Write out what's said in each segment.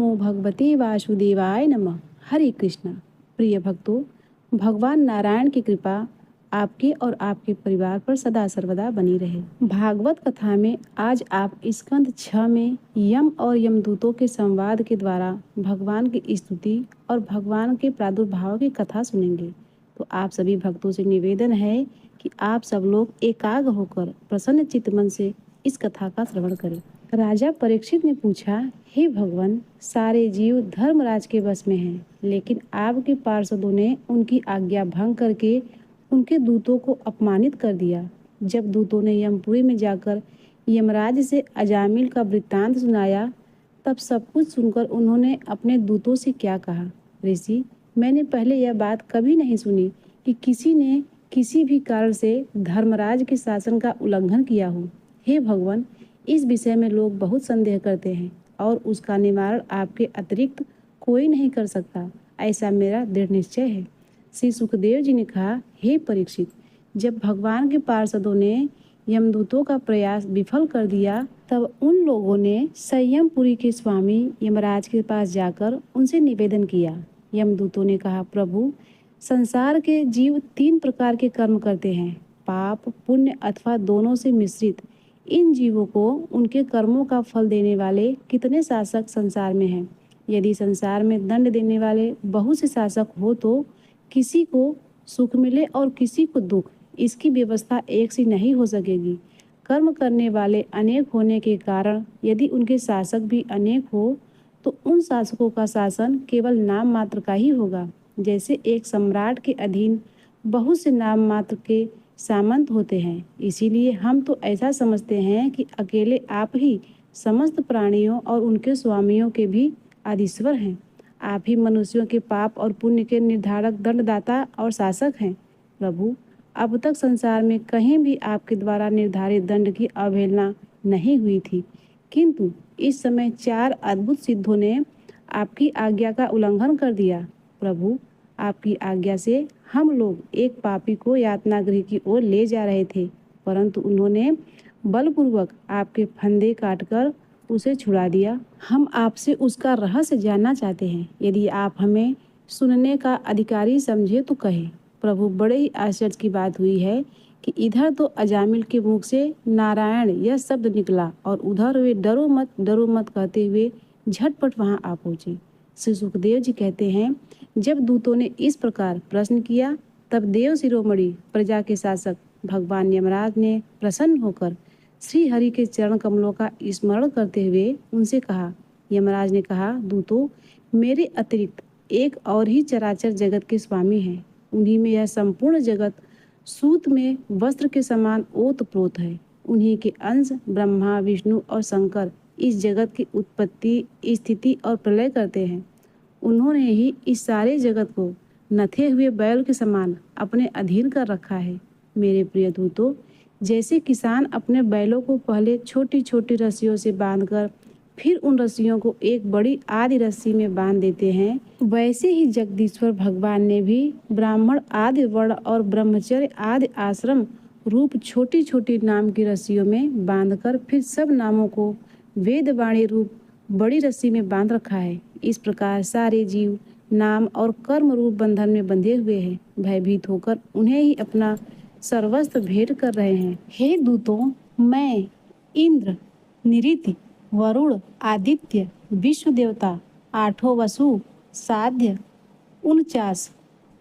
नमो भगवते वासुदेवाय नमः। हरे कृष्णा। प्रिय भक्तों, भगवान नारायण की कृपा आपके और आपके परिवार पर सदा सर्वदा बनी रहे। भागवत कथा में आज आप स्कंद 6 में यम और यमदूतों के संवाद के द्वारा भगवान की स्तुति और भगवान के प्रादुर्भाव की कथा सुनेंगे। तो आप सभी भक्तों से निवेदन है कि आप सब लोग एकाग्र होकर प्रसन्न चित्त मन से इस कथा का श्रवण करें। राजा परीक्षित ने पूछा, हे भगवान, सारे जीव धर्मराज के वश में हैं, लेकिन आपके पार्षदों ने उनकी आज्ञा भंग करके उनके दूतों को अपमानित कर दिया। जब दूतों ने यमपुरी में जाकर यमराज से अजामिल का वृत्तांत सुनाया, तब सब कुछ सुनकर उन्होंने अपने दूतों से क्या कहा। ऋषि, मैंने पहले यह बात कभी नहीं सुनी कि किसी ने किसी भी कारण से धर्मराज के शासन का उल्लंघन किया हो। हे भगवान, इस विषय में लोग बहुत संदेह करते हैं और उसका निवारण आपके अतिरिक्त कोई नहीं कर सकता, ऐसा मेरा दृढ़ निश्चय है। श्री सुखदेव जी ने कहा, हे परीक्षित, जब भगवान के पार्षदों ने यमदूतों का प्रयास विफल कर दिया, तब उन लोगों ने संयमपुरी के स्वामी यमराज के पास जाकर उनसे निवेदन किया। यमदूतों ने कहा, प्रभु, संसार के जीव 3 प्रकार के कर्म करते हैं, पाप, पुण्य अथवा दोनों से मिश्रित। इन जीवों को उनके कर्मों का फल देने वाले कितने शासक संसार में हैं। यदि संसार में दंड देने वाले बहुत से शासक हो तो किसी को सुख मिले और किसी को दुख, इसकी व्यवस्था एक सी नहीं हो सकेगी। कर्म करने वाले अनेक होने के कारण यदि उनके शासक भी अनेक हो तो उन शासकों का शासन केवल नाम मात्र का ही होगा। जैसे एक सम्राट के अधीन बहुत से नाम मात्र के सामंत होते हैं, इसीलिए हम तो ऐसा समझते हैं कि अकेले आप ही समस्त प्राणियों और उनके स्वामियों के भी आदिश्वर हैं। आप ही मनुष्यों के पाप और पुण्य के निर्धारक, दंडदाता और शासक हैं। प्रभु, अब तक संसार में कहीं भी आपके द्वारा निर्धारित दंड की अवहेलना नहीं हुई थी, किंतु इस समय 4 अद्भुत सिद्धों ने आपकी आज्ञा का उल्लंघन कर दिया। प्रभु, आपकी आज्ञा से हम लोग एक पापी को यातना गृह की ओर ले जा रहे थे, परंतु उन्होंने बलपूर्वक आपके फंदे काटकर उसे छुड़ा दिया। हम आपसे उसका रहस्य जानना चाहते हैं। यदि आप हमें सुनने का अधिकारी समझे तो कहें। प्रभु, बड़े ही आश्चर्य की बात हुई है कि इधर तो अजामिल के मुख से नारायण यह शब्द निकला और उधर वे डरो मत कहते हुए झटपट वहां आ पहुंचे। श्री सुखदेव जी कहते हैं, जब दूतों ने इस प्रकार प्रश्न किया, तब देव शिरोमणि प्रजा के शासक भगवान यमराज ने प्रसन्न होकर श्री हरि के चरण कमलों का स्मरण करते हुए उनसे कहा। यमराज ने कहा, दूतों, मेरे अतिरिक्त एक और ही चराचर जगत के स्वामी हैं। उन्हीं में यह संपूर्ण जगत सूत में वस्त्र के समान ओतप्रोत है। उन्हीं के अंश ब्रह्मा, विष्णु और शंकर इस जगत की उत्पत्ति, स्थिति और प्रलय करते हैं। उन्होंने ही इस सारे जगत को नथे हुए बैल के समान अपने अधीन कर रखा है। मेरे प्रिय दूतों, जैसे किसान अपने बैलों को पहले छोटी छोटी रस्सियों से बांधकर फिर उन रस्सियों को एक बड़ी आदि रस्सी में बांध देते हैं, वैसे ही जगदीश्वर भगवान ने भी ब्राह्मण आदि वर्ण और ब्रह्मचर्य आदि आश्रम रूप छोटी छोटी नाम की रस्सियों में बांधकर फिर सब नामों को वेदवाणी रूप बड़ी रस्सी में बांध रखा है। इस प्रकार सारे जीव नाम और कर्म रूप बंधन में बंधे हुए हैं। भयभीत होकर उन्हें ही अपना सर्वस्व भेंट कर रहे हैं। हे दूतों, मैं इंद्र, निरिति, वरुण, आदित्य, विश्व देवता, 8 वसु, साध्य, 49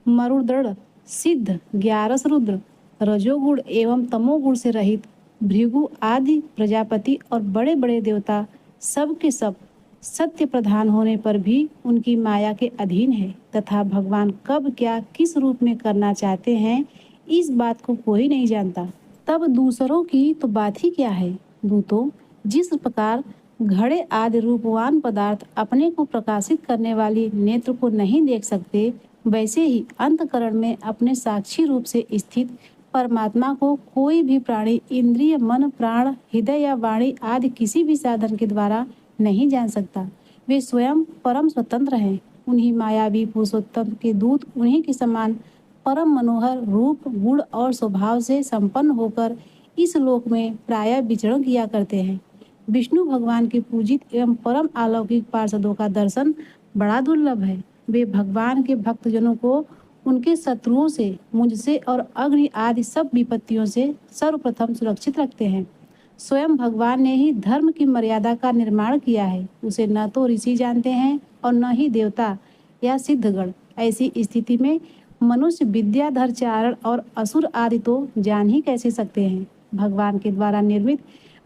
मरुदृढ़, सिद्ध, 11 रुद्र, रजोगुण एवं तमोगुण से रहित भृगु आदि प्रजापति और बड़े बड़े देवता सब के सब सत्य प्रधान होने पर भी उनकी माया के अधीन है तथा भगवान कब क्या किस रूप में करना चाहते हैं, इस बात को कोई नहीं जानता। तब दूसरों की तो बात ही क्या है। दूतों, जिस प्रकार घड़े आदि रूपवान पदार्थ अपने को प्रकाशित करने वाली नेत्र को नहीं देख सकते, वैसे ही अंतकरण में अपने साक्षी रूप से स्थित परमात्मा को कोई भी प्राणी इंद्रिय, मन, प्राण, हृदय या वाणी आदि किसी भी साधन के द्वारा नहीं जान सकता। वे स्वयं परम स्वतंत्र हैं। उन्हीं मायावी पुरुषोत्तम के दूत उन्हीं के समान परम मनोहर रूप, गुण और स्वभाव से संपन्न होकर इस लोक में प्रायः विचरण किया करते हैं। विष्णु भगवान के पूजित एवं परम अलौकिक पार्षदों का दर्शन बड़ा दुर्लभ है। वे भगवान के भक्तजनों को उनके शत्रुओं से, मुझसे और अग्नि आदि सब विपत्तियों से सर्वप्रथम सुरक्षित रखते हैं। स्वयं भगवान ने ही धर्म की मर्यादा का निर्माण किया है। उसे न तो ऋषि जानते हैं और न ही देवता या सिद्धगण। ऐसी स्थिति में मनुष्य विद्याधर चारण और असुर आदि तो जान ही कैसे सकते हैं। भगवान के द्वारा निर्मित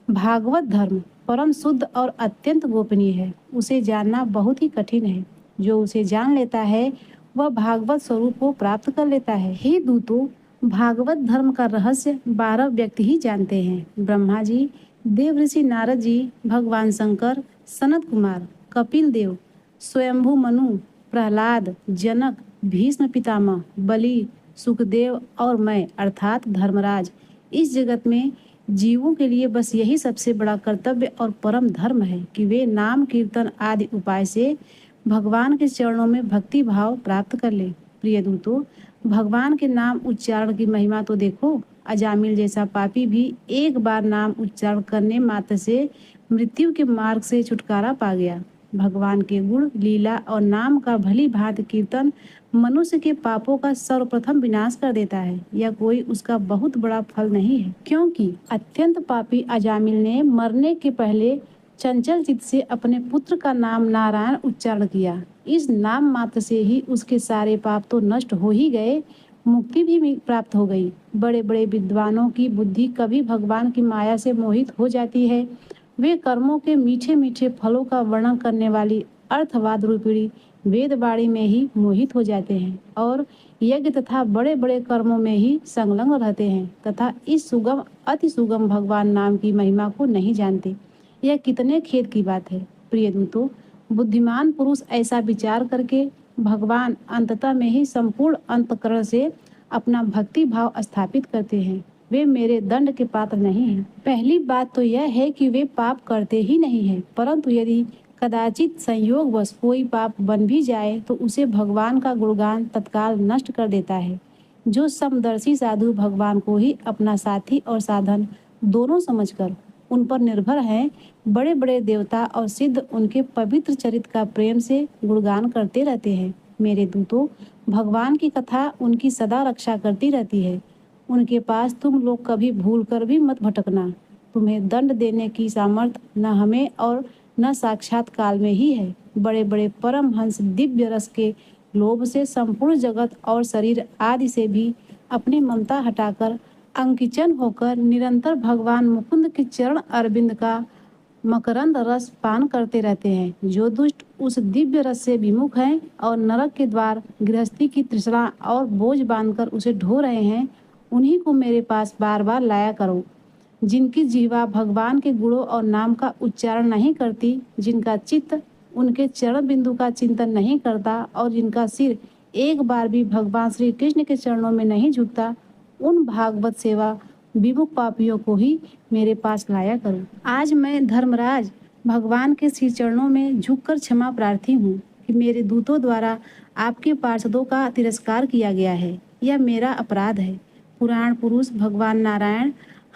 भागवत धर्म परम शुद्ध और अत्यंत गोपनीय है। उसे जानना बहुत ही कठिन है। जो उसे जान लेता है वह भागवत स्वरूप को प्राप्त कर लेता है। हे दूतों, भागवत धर्म का रहस्य 12 व्यक्ति ही जानते हैं। ब्रह्मा जी, देव ऋषि नारद जी, भगवान शंकर, सनत कुमार, कपिल देव, स्वयंभू मनु, प्रहलाद, जनक, भीष्म पितामह, बलि, सुखदेव और मैं अर्थात धर्मराज। इस जगत में जीवों के लिए बस यही सबसे बड़ा कर्तव्य और परम धर्म है कि वे नाम कीर्तन आदि उपाय से भगवान के चरणों में भक्ति भाव प्राप्त कर ले। प्रिय दूतों, भगवान के नाम उच्चारण की महिमा तो देखो। अजामिल जैसा पापी भी एक बार नाम उच्चारण करने मात्र से मृत्यु के मार्ग से छुटकारा पा गया। भगवान के गुण, लीला और नाम का भली भांति कीर्तन मनुष्य के पापों का सर्वप्रथम विनाश कर देता है। यह कोई उसका बहुत बड़ा फल नहीं है, क्योंकि अत्यंत पापी अजामिल ने मरने के पहले चंचल चित्त से अपने पुत्र का नाम नारायण उच्चारण किया। इस नाम मात्र से ही उसके सारे पाप तो नष्ट हो ही गए, मुक्ति भी प्राप्त हो गई। बड़े बड़े विद्वानों की बुद्धि कभी भगवान की माया से मोहित हो जाती है। वे कर्मों के मीठे मीठे फलों का वर्णन करने वाली अर्थवाद रूपिणी वेदवाणी में ही मोहित हो जाते हैं और यज्ञ तथा बड़े बड़े कर्मों में ही संलग्न रहते हैं तथा इस सुगम अति सुगम भगवान नाम की महिमा को नहीं जानते। यह कितने खेद की बात है। प्रिय दूतों, बुद्धिमान पुरुष ऐसा विचार करके भगवान अंततः में ही संपूर्ण अंतःकरण से अपना भक्ति भाव स्थापित करते हैं। वे मेरे दंड के पात्र नहीं हैं। पहली बात तो यह है कि वे पाप करते ही नहीं हैं, परंतु यदि कदाचित संयोगवश कोई पाप बन भी जाए तो उसे भगवान का गुणगान तत्काल नष्ट कर देता है। जो समदर्शी साधु भगवान को ही अपना साथी और साधन दोनों समझकर उन पर निर्भर हैं, बड़े बड़े देवता और सिद्ध उनके पवित्र चरित्र का प्रेम से गुणगान करते रहते हैं। मेरे दूतों, भगवान की कथा उनकी सदा रक्षा करती रहती है। उनके पास तुम लोग कभी भूल कर भी मत भटकना। तुम्हें दंड देने की सामर्थ्य न हमें और न साक्षात काल में ही है। बड़े बड़े परमहंस दिव्य रस के लोभ से संपूर्ण जगत और शरीर आदि से भी अपनी ममता हटाकर अंकिचन होकर निरंतर भगवान मुकुंद के चरण अरविंद का मकरंद रस पान करते रहते हैं। जो दुष्ट उस दिव्य रस से विमुख हैं और नरक के द्वार गृहस्थी की तृष्णा और बोझ बांधकर उसे ढो रहे हैं, उन्हीं को मेरे पास बार बार लाया करो। जिनकी जीवा भगवान के गुणों और नाम का उच्चारण नहीं करती, जिनका चित्त उनके चरण बिंदु का चिंतन नहीं करता और जिनका सिर एक बार भी भगवान श्री कृष्ण के चरणों में नहीं झुकता, उन भागवत सेवा विमुख पापियों को ही मेरे पास लाया करो। आज मैं धर्मराज भगवान के श्री चरणों में झुककर क्षमा प्रार्थी हूँ कि मेरे दूतों द्वारा आपके पार्षदों का तिरस्कार किया गया है। यह मेरा अपराध है। पुराण पुरुष भगवान नारायण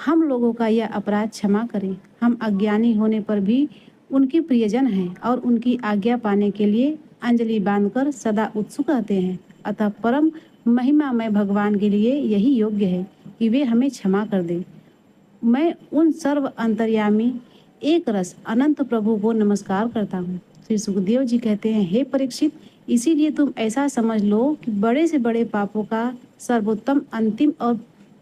हम लोगों का यह अपराध क्षमा करें। हम अज्ञानी होने पर भी उनके प्रियजन हैं और उनकी आज्ञा पाने के लिए अंजलि बांधकर सदा उत्सुक रहते हैं। अतः परम महिमामय भगवान के लिए यही योग्य है कि वे हमें क्षमा कर दें। मैं उन सर्व अंतर्यामी एक रस अनंत प्रभु को नमस्कार करता हूँ। श्री सुखदेव जी कहते हैं, हे परीक्षित, इसीलिए तुम ऐसा समझ लो कि बड़े से बड़े पापों का सर्वोत्तम अंतिम और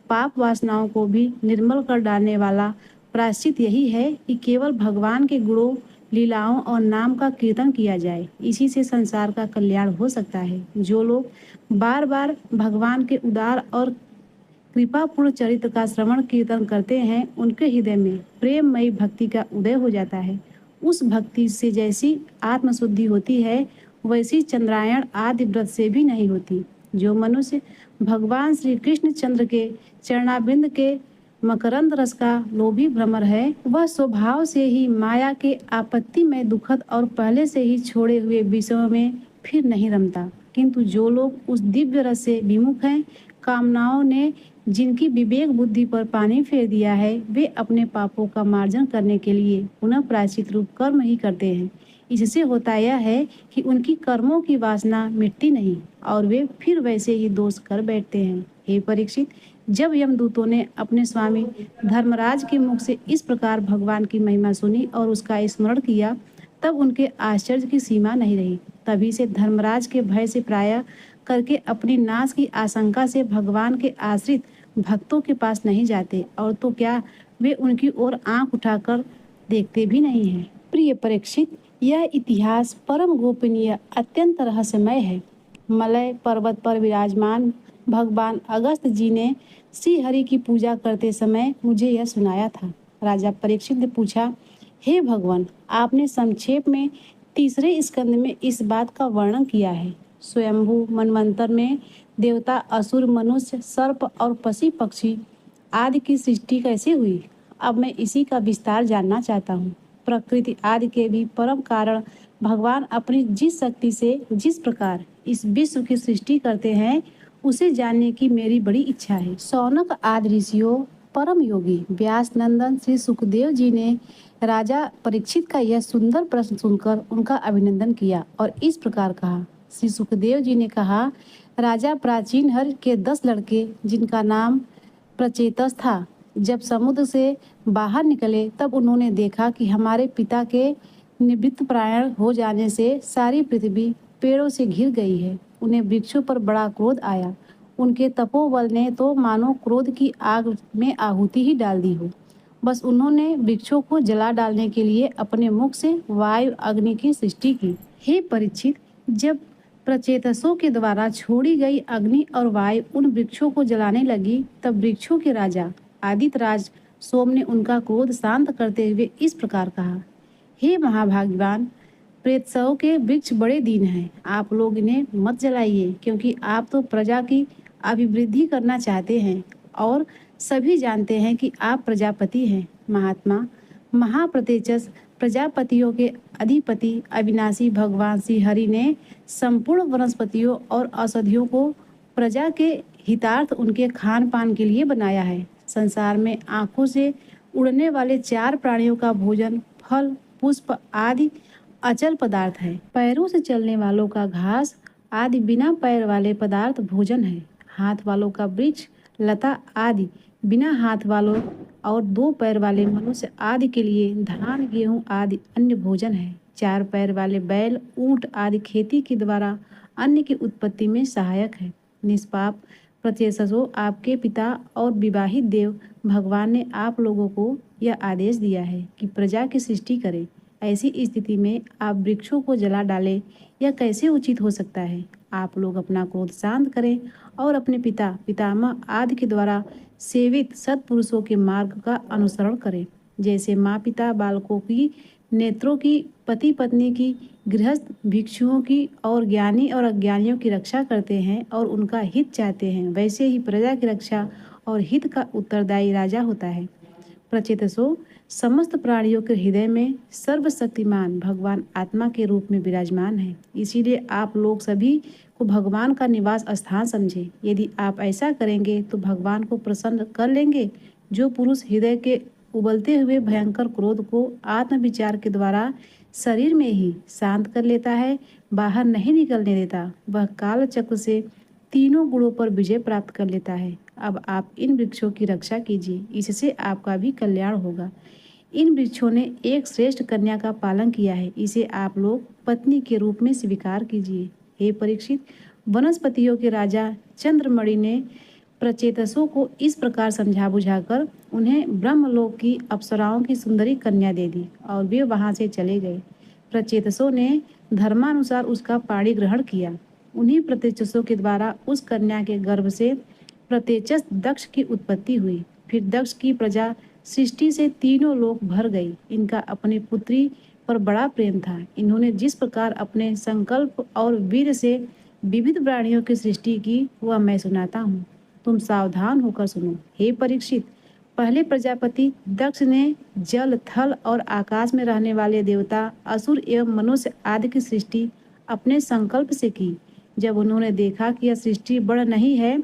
पाप वासनाओं को भी निर्मल कर डालने वाला प्रायश्चित यही है कि केवल भगवान के गुणों, लीलाओं और नाम का कीर्तन किया जाए। इसी से संसार का कल्याण हो सकता है। जो लोग बार बार भगवान के उदार और कृपापूर्ण चरित्र का श्रवण कीर्तन करते हैं, उनके हृदय में प्रेममयी भक्ति का उदय हो जाता है। उस भक्ति से जैसी आत्मशुद्धि होती है, वैसी चंद्रायण आदि व्रत से भी नहीं होती। जो मनुष्य भगवान श्री कृष्ण चंद्र के चरणाबिंद के मकरंद रस का लोभी भ्रमर है, वह स्वभाव से ही माया के आपत्ति में दुखद और पहले से ही छोड़े हुए विषयों में फिर नहीं रमता। किंतु जो लोग उस दिव्य रस से विमुख हैं, कामनाओं ने जिनकी विवेक बुद्धि पर पानी फेर दिया है, वे अपने पापों का मार्जन करने के लिए पुनः प्रायश्चित रूप कर्म ही करते हैं। इससे होता यह है कि उनकी कर्मों की वासना मिटती नहीं और वे फिर वैसे ही दोष कर बैठते हैं। हे परीक्षित, जब यमदूतों ने अपने स्वामी धर्मराज के मुख से इस प्रकार भगवान की महिमा सुनी और उसका स्मरण किया, तब उनके आश्चर्य की सीमा नहीं रही। तभी से धर्मराज के भय से प्रायः करके अपनी नाश की आशंका से भगवान के आश्रित भक्तों के पास नहीं जाते, और तो क्या वे उनकी ओर आंख उठाकर देखते भी नहीं हैं। प्रिय परीक्षित, यह इतिहास परम गोपनीय अत्यंत रहस्यमय है। मलय पर्वत पर विराजमान भगवान अगस्त जी ने श्री हरि की पूजा करते समय मुझे यह सुनाया था। राजा परीक्षित ने पूछा, हे भगवान, आपने संक्षेप में तीसरे स्कंद में इस बात का वर्णन किया है। स्वयंभू मनवंतर में देवता, असुर, मनुष्य, सर्प और पशु पक्षी आदि की सृष्टि कैसे हुई? अब मैं इसी का विस्तार जानना चाहता हूँ। प्रकृति आदि के भी परम कारण भगवान अपनी जिस शक्ति से जिस प्रकार इस विश्व की सृष्टि करते हैं, उसे जानने की मेरी बड़ी इच्छा है। शौनक आदि ऋषियों, परम योगी व्यास नंदन श्री सुखदेव जी ने राजा परीक्षित का यह सुंदर प्रश्न सुनकर उनका अभिनंदन किया और इस प्रकार कहा। श्री सुखदेव जी ने कहा, राजा प्राचीन हर के 10 लड़के, जिनका नाम प्रचेतस था, जब समुद्र से बाहर निकले तब उन्होंने देखा कि हमारे पिता के निवृत्त प्राण हो जाने से सारी पृथ्वी पेड़ों से घिर गई है। उन्हें वृक्षों पर बड़ा क्रोध आया। उनके तपोबल ने तो मानो क्रोध की आग में आहुति ही डाल दी हो। बस उन्होंने वृक्षों को जला डालने के लिए अपने मुख से वायु अग्नि की सृष्टि की। हे परीक्षित, जब प्रचेतसों के द्वारा छोड़ी गई अग्नि और वायु उन वृक्षों को जलाने लगी, तब वृक्षों के राजा आदित्य राज सोम ने उनका क्रोध शांत करते हुए इस प्रकार कहा, हे महाभाग्यवान, प्रेतसों के वृक्ष बड़े दीन हैं। आप लोग इन्हें मत जलाइए, क्योंकि आप तो प्रजा की अभिवृद्धि करना चाहते हैं और सभी जानते हैं कि आप प्रजापति हैं। महात्मा, महाप्रतेजस प्रजापतियों के अधिपति अविनाशी भगवान श्री हरि ने संपूर्ण वनस्पतियों और औषधियों को प्रजा के हितार्थ उनके खान पान के लिए बनाया है। संसार में आंखों से उड़ने वाले 4 प्राणियों का भोजन फल, पुष्प आदि अचल पदार्थ है। पैरों से चलने वालों का घास आदि बिना पैर वाले पदार्थ भोजन है। हाथ वालों का वृक्ष, लता आदि बिना हाथ वालों और 2 पैर वाले मनुष्य आदि के लिए धान, गेहूं आदि अन्य भोजन है। 4 पैर वाले बैल, ऊंट आदि खेती के द्वारा अन्न की उत्पत्ति में सहायक है। निष्पाप प्रत्येशो, आपके पिता और विवाहित देव भगवान ने आप लोगों को यह आदेश दिया है कि प्रजा की सृष्टि करें। ऐसी स्थिति में आप वृक्षों को जला डालें, यह कैसे उचित हो सकता है? आप लोग अपना क्रोध शांत करें और अपने पिता, पितामह आदि के द्वारा सेवित सत्पुरुषों के मार्ग का अनुसरण करें। जैसे माँ पिता बालकों की, नेत्रों की, पति पत्नी की, गृहस्थ भिक्षुओं की और ज्ञानी और अज्ञानियों की रक्षा करते हैं और उनका हित चाहते हैं, वैसे ही प्रजा की रक्षा और हित का उत्तरदायी राजा होता है। प्रचेतसो, समस्त प्राणियों के हृदय में सर्वशक्तिमान भगवान आत्मा के रूप में विराजमान है। इसीलिए आप लोग सभी को भगवान का निवास स्थान समझें। यदि आप ऐसा करेंगे तो भगवान को प्रसन्न कर लेंगे। जो पुरुष हृदय के उबलते हुए भयंकर क्रोध को आत्मविचार के द्वारा शरीर में ही शांत कर लेता है, बाहर नहीं निकलने देता, वह काल चक्र से तीनों गुणों पर विजय प्राप्त कर लेता है। अब आप इन वृक्षों की रक्षा कीजिए, इससे आपका भी कल्याण होगा। इन वृक्षों ने एक श्रेष्ठ कन्या का पालन किया है, इसे आप लोग पत्नी के रूप में स्वीकार कीजिए। हे परीक्षित, वनस्पतियों के राजा चंद्रमणि ने प्रचेतसों को इस प्रकार समझा बुझाकर उन्हें ब्रह्मलोक की अप्सराओं की सुंदरी कन्या दे दी और वे वहां से चले गए। प्रचेतसों ने धर्मानुसार उसका पाणी ग्रहण किया। उन्हीं प्रत्येचसों के द्वारा उस कन्या के गर्भ से प्रत्येचस दक्ष की उत्पत्ति हुई। फिर दक्ष की प्रजा सृष्टि से तीनों लोक भर गई। इनका अपनी पुत्री पर बड़ा प्रेम था। इन्होंने जिस प्रकार अपने संकल्प और वीर से विविध प्राणियों की सृष्टि की, वह मैं सुनाता हूँ, तुम सावधान होकर सुनो। हे परीक्षित, पहले प्रजापति दक्ष ने जल, थल और आकाश में रहने वाले देवता, असुर एवं मनुष्य आदि की सृष्टि अपने संकल्प से की। जब उन्होंने देखा कि यह सृष्टि बड़ नहीं है,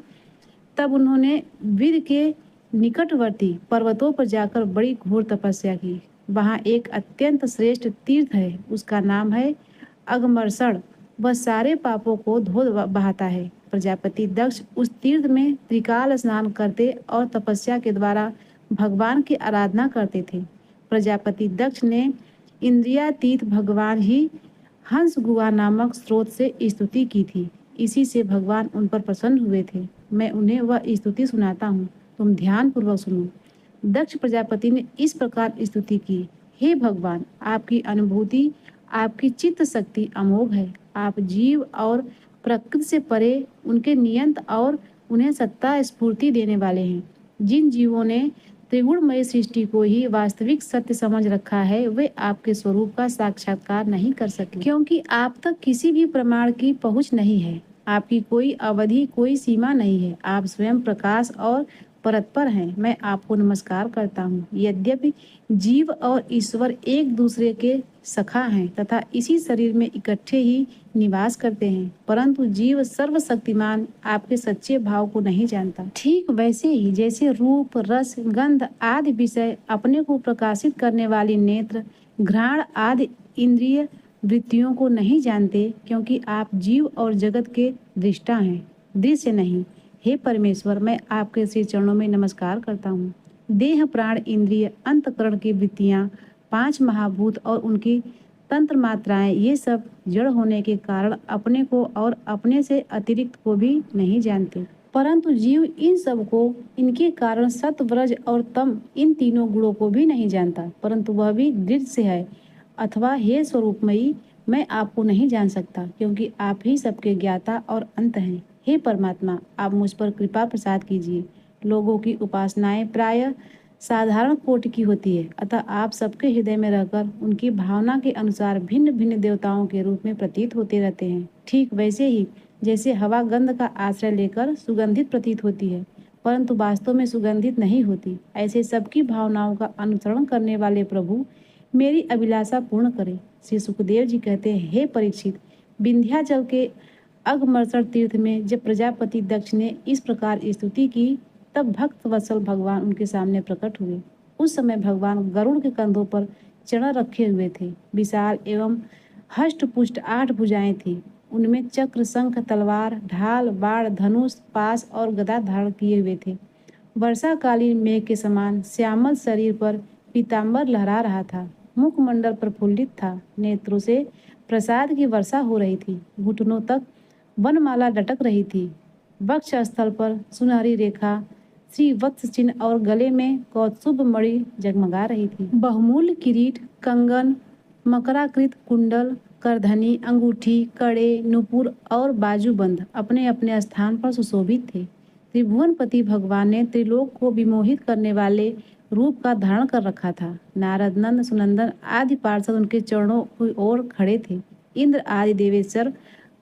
तब उन्होंने विद के निकटवर्ती पर्वतों पर जाकर बड़ी घोर तपस्या की। वहाँ एक अत्यंत श्रेष्ठ तीर्थ है, उसका नाम है अगमर्षण। वह सारे पापों को धो बहाता है। प्रजापति दक्ष उस तीर्थ में त्रिकाल स्नान करते और तपस्या के द्वारा भगवान की आराधना करते थे। प्रजापति दक्ष ने इंद्रियातीत भगवान ही हंस गुहा नामक स्रोत से स्तुति की थी। इसी से भगवान उन पर प्रसन्न हुए थे। मैं उन्हें वह स्तुति सुनाता हूँ, तुम ध्यान पूर्वक सुनो। दक्ष प्रजापति ने इस प्रकार स्तुति की, हे भगवान, आपकी अनुभूति, आपकी चित्त शक्ति अमोघ है। आप जीव और प्रकृति से परे, उनके नियंत और उन्हें सत्ता स्फूर्ति देने वाले हैं। जिन जीवों ने त्रिगुणमय सृष्टि को ही वास्तविक सत्य समझ रखा है, वे आपके स्वरूप का साक्षात्कार नहीं कर सके, क्योंकि आप तक किसी भी प्रमाण की पहुंच नहीं है। आपकी कोई अवधि, कोई सीमा नहीं है। आप स्वयं प्रकाश और परतपर हैं। मैं आपको नमस्कार करता हूँ। यद्यपि जीव और ईश्वर एक दूसरे के सखा हैं तथा इसी शरीर में इकट्ठे ही निवास करते हैं, परंतु जीव सर्वशक्तिमान आपके सच्चे भाव को नहीं जानता। ठीक वैसे ही जैसे रूप, रस, गंध आदि विषय अपने को प्रकाशित करने वाली नेत्र, घ्राण आदि इंद्रिय वृत्तियों को नहीं जानते, क्योंकि आप जीव और जगत के दृष्टा हैं, दृश्य नहीं। हे परमेश्वर, मैं आपके श्री चरणों में नमस्कार करता हूँ। देह, प्राण, इंद्रिय, अंतकरण की वृत्तियाँ, 5 महाभूत और उनकी तंत्र मात्राएं, ये सब जड़ होने के कारण अपने को और अपने से अतिरिक्त को भी नहीं जानते, परंतु जीव इन सब को, इनके कारण सत्व, रज और तम, इन तीनों गुणों को भी नहीं जानता, परंतु वह भी दृश्य है। अथवा हे स्वरूपमयी, मैं आपको नहीं जान सकता, क्योंकि आप ही सबके ज्ञाता और अंत हैं। हे परमात्मा, आप मुझ पर कृपा प्रसाद कीजिए। लोगों की उपासनाएं प्रायः साधारण कोटि की होती है, अतः आप सबके हृदय में रहकर उनकी भावना के अनुसार भिन्न भिन्न देवताओं के रूप में प्रतीत होते रहते हैं। ठीक वैसे ही जैसे हवा गंध का आश्रय लेकर सुगंधित प्रतीत होती है, परंतु वास्तव में सुगंधित नहीं होती, ऐसे सबकी भावनाओं का अनुसरण करने वाले प्रभु मेरी अभिलाषा पूर्ण करें। श्री सुखदेव जी कहते हैं, हे परीक्षित, विंध्याचल के अगमर्षण तीर्थ में जब प्रजापति दक्ष ने इस प्रकार स्तुति की, तब भक्त वत्सल भगवान उनके सामने प्रकट हुए। उस समय भगवान गरुड़ के कंधों पर चढ़ रखे हुए थे। विशाल एवं हष्ट पुष्ट 8 भुजाएं थी। उनमें चक्र, शंख, तलवार, ढाल, बाण, धनुष, पास और गदा धारण किए हुए थे। वर्षाकालीन मेघ के समान श्यामल शरीर पर पीताम्बर लहरा रहा था। मुखमंडल प्रफुल्लित था। नेत्रों से प्रसाद की वर्षा हो रही थी। घुटनों तक वनमाला लटक रही थी। वक्ष स्थल पर सुनहरी रेखा, श्रीवत्स चिन्ह और गले में कौत्सुभ मणि जगमगा रही थी। बहुमूल्य किरीट, कंगन, मकराकृत कुंडल, करधनी, अंगूठी, कड़े, नुपुर और बाजूबंद अपने अपने स्थान पर सुशोभित थे। त्रिभुवनपति भगवान ने त्रिलोक को विमोहित करने वाले रूप का धारण कर रखा था। नारद, नंद, सुनंदन आदि पार्षद उनके चरणों की ओर खड़े थे। इंद्र आदि देवेश्वर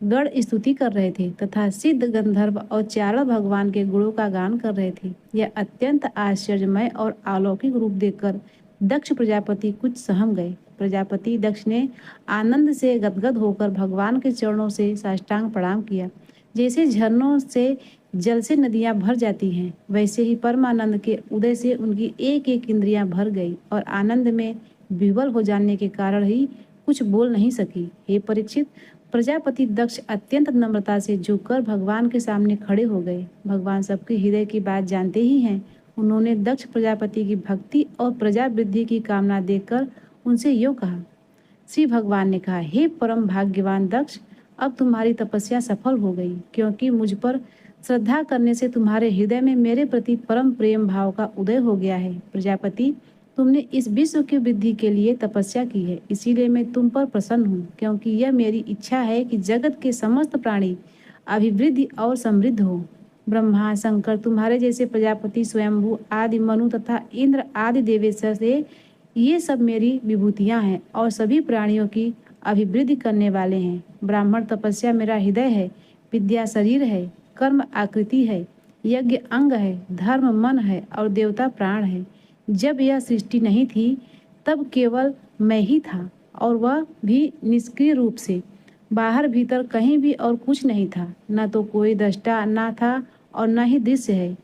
गण स्तुति कर रहे थे तथा सिद्ध, गंधर्व और चारण भगवान के गुणों का गान कर रहे थे। यह अत्यंत आश्चर्यमय और अलौकिक रूप देखकर दक्ष प्रजापति कुछ सहम गए। प्रजापति दक्ष ने आनंद से गदगद होकर भगवान के चरणों से साष्टांग प्रणाम किया। जैसे झरनों से जल से नदियां भर जाती हैं, वैसे ही परमानंद के उदय से उनकी एक एक इंद्रियां भर गई और आनंद में विह्वल हो जाने के कारण ही कुछ बोल नहीं सकी। हे परीक्षित, प्रजापति दक्ष अत्यंत नम्रता से झुककर भगवान के सामने खड़े हो गए। भगवान सबके हृदय की बात जानते ही हैं। उन्होंने दक्ष प्रजापति की भक्ति और प्रजा वृद्धि की कामना देखकर उनसे यूँ कहा। श्री भगवान ने कहा, हे परम भाग्यवान दक्ष, अब तुम्हारी तपस्या सफल हो गई, क्योंकि मुझ पर श्रद्धा करने से तुम्हारे हृदय में मेरे प्रति परम प्रेम भाव का उदय हो गया है। प्रजापति, तुमने इस विश्व की वृद्धि के लिए तपस्या की है, इसीलिए मैं तुम पर प्रसन्न हूँ, क्योंकि यह मेरी इच्छा है कि जगत के समस्त प्राणी अभिवृद्धि और समृद्ध हो। ब्रह्मा, शंकर, तुम्हारे जैसे प्रजापति, स्वयंभू आदि, मनु तथा इंद्र आदि देवेश्वर से ये सब मेरी विभूतियाँ हैं और सभी प्राणियों की अभिवृद्धि करने वाले हैं। ब्राह्मण तपस्या मेरा हृदय है, विद्या शरीर है, कर्म आकृति है, यज्ञ अंग है, धर्म मन है और देवता प्राण है। जब यह सृष्टि नहीं थी तब केवल मैं ही था, और वह भी निष्क्रिय रूप से। बाहर भीतर कहीं भी और कुछ नहीं था। न तो कोई दृष्टा ना था और न ही दृश्य है।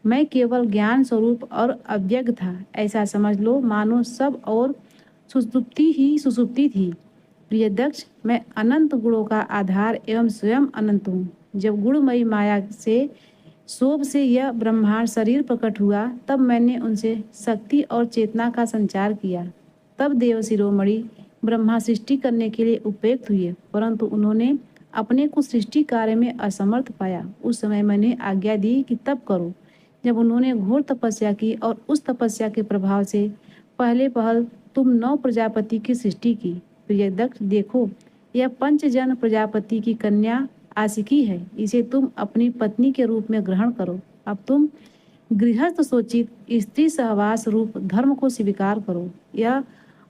मैं केवल ज्ञान स्वरूप और अव्यक्त था, ऐसा समझ लो, मानो सब और सुसुप्ति ही सुसुप्ति थी। प्रिय दक्ष, मैं अनंत गुणों का आधार एवं स्वयं अनंत हूँ। जब गुणमयी माया से शोभ से यह ब्रह्मांड शरीर प्रकट हुआ, तब मैंने उनसे शक्ति और चेतना का संचार किया। तब देव शिरोमणि ब्रह्मा सृष्टि करने के लिए उपयुक्त हुए, परंतु उन्होंने अपने को सृष्टि कार्य में असमर्थ पाया। उस समय मैंने आज्ञा दी कि तब करो। जब उन्होंने घोर तपस्या की और उस तपस्या के प्रभाव से पहले पहल तुम 9 प्रजापति की सृष्टि की। प्रिय दक्ष, देखो, यह पंचजन प्रजापति की कन्या आशिकी है। इसे तुम अपनी पत्नी के रूप में ग्रहण करो। अब तुम गृहस्थ सोचित स्त्री सहवास रूप धर्म को स्वीकार करो। यह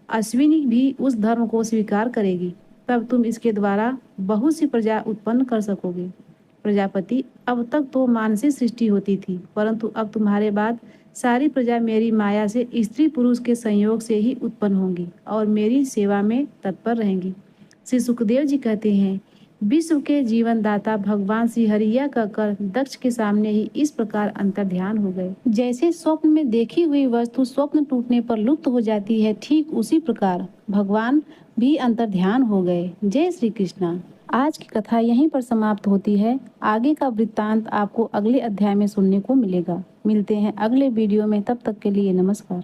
अश्विनी भी उस धर्म को स्वीकार करेगी, तब तुम इसके द्वारा बहुत सी प्रजा उत्पन्न कर सकोगे। प्रजापति, अब तक तो मानसिक सृष्टि होती थी, परंतु अब तुम्हारे बाद सारी प्रजा मेरी माया से स्त्री पुरुष के संयोग से ही उत्पन्न होंगी और मेरी सेवा में तत्पर रहेंगी। श्री सुखदेव जी कहते हैं, विश्व के जीवन दाता भगवान श्री हरिया कहकर दक्ष के सामने ही इस प्रकार अंतर्ध्यान हो गए। जैसे स्वप्न में देखी हुई वस्तु स्वप्न टूटने पर लुप्त हो जाती है, ठीक उसी प्रकार भगवान भी अंतर्ध्यान हो गए। जय श्री कृष्णा। आज की कथा यहीं पर समाप्त होती है। आगे का वृत्तांत आपको अगले अध्याय में सुनने को मिलेगा। मिलते हैं अगले वीडियो में, तब तक के लिए नमस्कार।